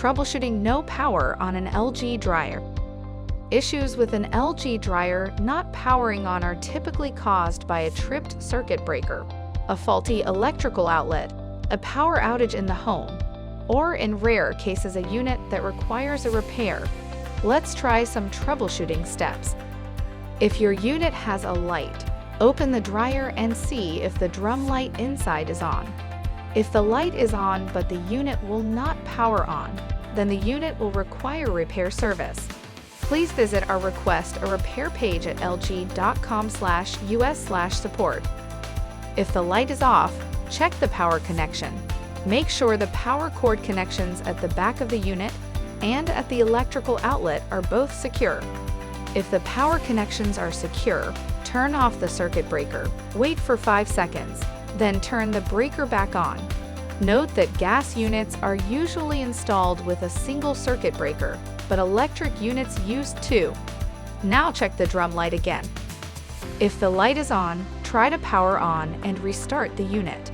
Troubleshooting no power on an LG dryer. Issues with an LG dryer not powering on are typically caused by a tripped circuit breaker, a faulty electrical outlet, a power outage in the home, or in rare cases a unit that requires a repair. Let's try some troubleshooting steps. If your unit has a light, open the dryer and see if the drum light inside is on. If the light is on but the unit will not power on, then the unit will require repair service. Please visit our Request a Repair page at lg.com/us/support. If the light is off, check the power connection. Make sure the power cord connections at the back of the unit and at the electrical outlet are both secure. If the power connections are secure, turn off the circuit breaker. Wait for 5 seconds, then turn the breaker back on. Note that gas units are usually installed with a single circuit breaker, but electric units use two. Now check the drum light again. If the light is on, try to power on and restart the unit.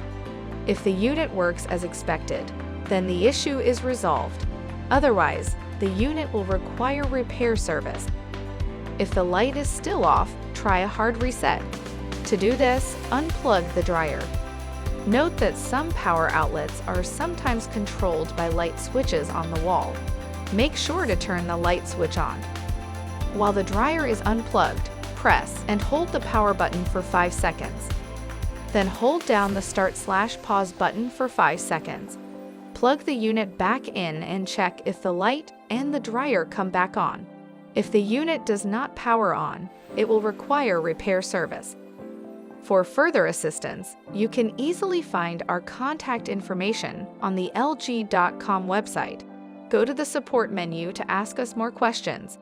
If the unit works as expected, then the issue is resolved. Otherwise, the unit will require repair service. If the light is still off, try a hard reset. To do this, unplug the dryer. Note that some power outlets are sometimes controlled by light switches on the wall. Make sure to turn the light switch on. While the dryer is unplugged, press and hold the power button for 5 seconds. Then hold down the Start/Pause button for 5 seconds. Plug the unit back in and check if the light and the dryer come back on. If the unit does not power on, it will require repair service. For further assistance, you can easily find our contact information on the lg.com website. Go to the support menu to ask us more questions.